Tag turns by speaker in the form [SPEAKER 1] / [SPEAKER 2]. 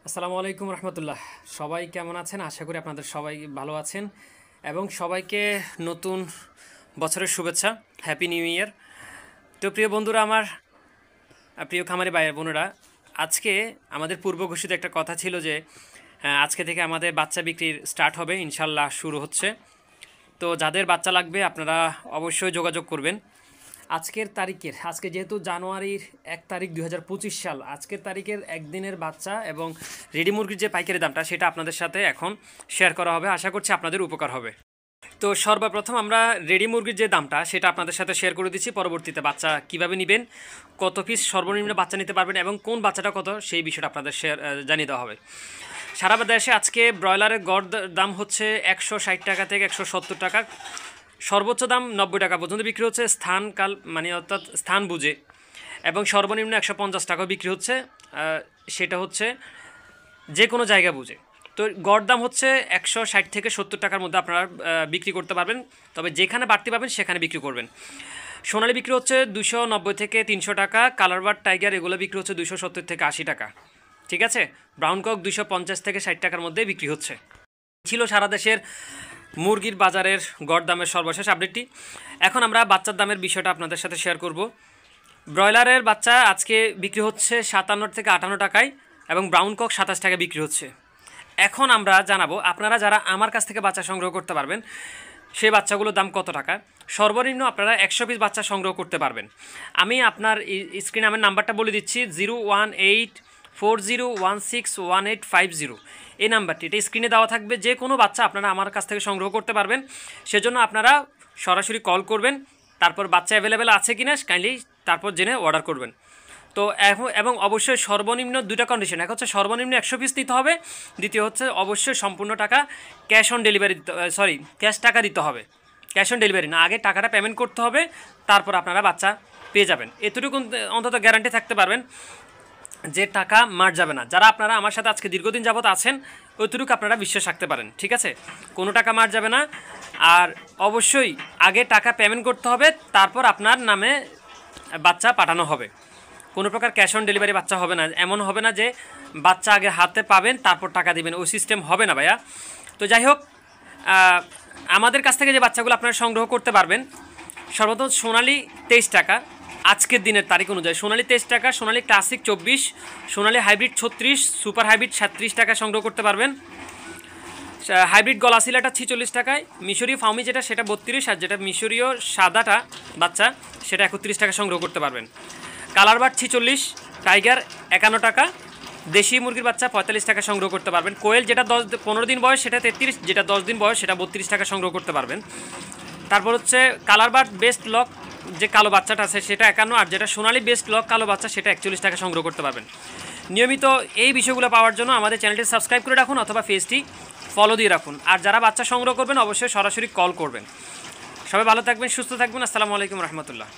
[SPEAKER 1] আসসালামু আলাইকুম রহমতুল্লাহ। সবাই কেমন আছেন? আশা করি আপনাদের সবাই ভালো আছেন এবং সবাইকে নতুন বছরের শুভেচ্ছা, হ্যাপি নিউ ইয়ার। তো প্রিয় বন্ধুরা, আমার প্রিয় খামারি ভাই বোনেরা, আজকে আমাদের পূর্ব ঘোষিত একটা কথা ছিল যে আজকে থেকে আমাদের বাচ্চা বিক্রির স্টার্ট হবে, ইনশাল্লাহ শুরু হচ্ছে। তো যাদের বাচ্চা লাগবে আপনারা অবশ্যই যোগাযোগ করবেন। আজকে যেহেতু জানুয়ারির 1 তারিখ 2025 সাল, আজকের তারিখের একদিনের বাচ্চা এবং রেডি মুরগির যে পাইকারি দামটা সেটা আপনাদের সাথে এখন শেয়ার করা হবে। আশা করছি আপনাদের উপকার হবে। তো সর্বপ্রথম আমরা রেডি মুরগির যে দামটা সেটা আপনাদের সাথে শেয়ার করে দিচ্ছি। পরবর্তীতে বাচ্চা কিভাবে নেবেন, কত পিস সর্বনিম্ন বাচ্চা নিতে পারবেন এবং কোন বাচ্চাটা কত, সেই বিষয়টা আপনাদের জানিয়ে দেওয়া হবে। সারা দেশে আজকে ব্রয়লারের গড় দাম হচ্ছে 160 টাকা থেকে 170 টাকা, সর্বোচ্চ দাম 90 টাকা পর্যন্ত বিক্রি হচ্ছে স্থানকাল অর্থাৎ স্থান বুঝে, এবং সর্বনিম্ন 150 টাকাও বিক্রি হচ্ছে, সেটা হচ্ছে যে কোনো জায়গা বুঝে। তো গড় দাম হচ্ছে 160 থেকে 70 টাকার মধ্যে আপনারা বিক্রি করতে পারবেন, তবে যেখানে বাড়তি পাবেন সেখানে বিক্রি করবেন। সোনালি বিক্রি হচ্ছে 290 থেকে 300 টাকা, কালারবার্ড টাইগার এগুলো বিক্রি হচ্ছে 270 থেকে 80 টাকা, ঠিক আছে। ব্রাউন কক 250 থেকে 60 টাকার মধ্যে বিক্রি হচ্ছে। ছিল সারা দেশের মুরগির বাজারের গড় দামের সর্বশেষ আপডেটটি। এখন আমরা বাচ্চার দামের বিষয়টা আপনাদের সাথে শেয়ার করব। ব্রয়লারের বাচ্চা আজকে বিক্রি হচ্ছে 57 থেকে 58 টাকায় এবং ব্রাউন কক 27 টাকায় বিক্রি হচ্ছে। এখন আমরা জানাবো আপনারা যারা আমার কাছ থেকে বাচ্চা সংগ্রহ করতে পারবেন সেই বাচ্চাগুলোর দাম কত টাকা। সর্বনিম্ন আপনারা 100 পিস বাচ্চা সংগ্রহ করতে পারবেন। আমি আপনার স্ক্রিনে আমার নাম্বারটা বলে দিচ্ছি, 01840161850। এই নাম্বারটি, এটা স্ক্রিনে দেওয়া থাকবে। যে কোনো বাচ্চা আপনারা আমার কাছ থেকে সংগ্রহ করতে পারবেন, সেজন্য আপনারা সরাসরি কল করবেন, তারপর বাচ্চা অ্যাভেলেবেল আছে কিনা কাইন্ডলি তারপর জেনে অর্ডার করবেন। তো এবং অবশ্যই সর্বনিম্ন দুটা কন্ডিশন, এক হচ্ছে সর্বনিম্ন 100 পিস দিতে হবে, দ্বিতীয় হচ্ছে অবশ্যই সম্পূর্ণ টাকা ক্যাশ অন ডেলিভারি ক্যাশ টাকা দিতে হবে। ক্যাশ অন ডেলিভারি না, আগে টাকাটা পেমেন্ট করতে হবে, তারপর আপনারা বাচ্চা পেয়ে যাবেন। এতটুকু অন্তত গ্যারান্টি থাকতে পারবেন যে টাকা মার যাবে না। যারা আপনারা আমার সাথে আজকে দীর্ঘদিন যাবত আছেন, ওইটুকু আপনারা বিশ্বাস রাখতে পারেন, ঠিক আছে। কোনো টাকা মার যাবে না, আর অবশ্যই আগে টাকা পেমেন্ট করতে হবে, তারপর আপনার নামে বাচ্চা পাঠানো হবে। কোনো প্রকার ক্যাশ অন ডেলিভারি বাচ্চা হবে না। এমন হবে না যে বাচ্চা আগে হাতে পাবেন তারপর টাকা দিবেন, ওই সিস্টেম হবে না ভাইয়া। তো যাই হোক, আমাদের কাছ থেকে যে বাচ্চাগুলো আপনারা সংগ্রহ করতে পারবেন, সর্বপ্রথম সোনালি 23 টাকা, আজকের দিনের তারিখ অনুযায়ী সোনালি 23 টাকা, সোনালি ক্লাসিক 24, সোনালি হাইব্রিড 36, সুপার হাইব্রিড 37 টাকা সংগ্রহ করতে পারবেন। হাইব্রিড গলাসিলাটা 46 টাকায়, মিশরীয় ফাউমি যেটা সেটা 32, আর যেটা মিশরীয় সাদাটা বাচ্চা সেটা 31 টাকা সংগ্রহ করতে পারবেন। কালারবার্ড 46, টাইগার 51 টাকা, দেশি মুরগির বাচ্চা 45 টাকা সংগ্রহ করতে পারবেন। কোয়েল যেটা 15 দিন বয়স সেটা 33, যেটা 10 দিন বয়স সেটা 32 টাকা সংগ্রহ করতে পারবেন। তারপর হচ্ছে কালারবার্ড বেস্ট লক যে কালো বাচ্চাটা আছে সেটা 51, আর যেটা সোনালি বেস্ট লক কালো বাচ্চা সেটা 41 টাকা সংগ্রহ করতে পারবেন। নিয়মিত এই বিষয়গুলো পাওয়ার জন্য আমাদের চ্যানেলটি সাবস্ক্রাইব করে রাখুন অথবা পেজটি ফলো দিয়ে রাখুন। আর যারা বাচ্চা সংগ্রহ করবেন অবশ্যই সরাসরি কল করবেন। সবাই ভালো থাকবেন, সুস্থ থাকবেন। আসসালামু আলাইকুম রহমতুল্লাহ।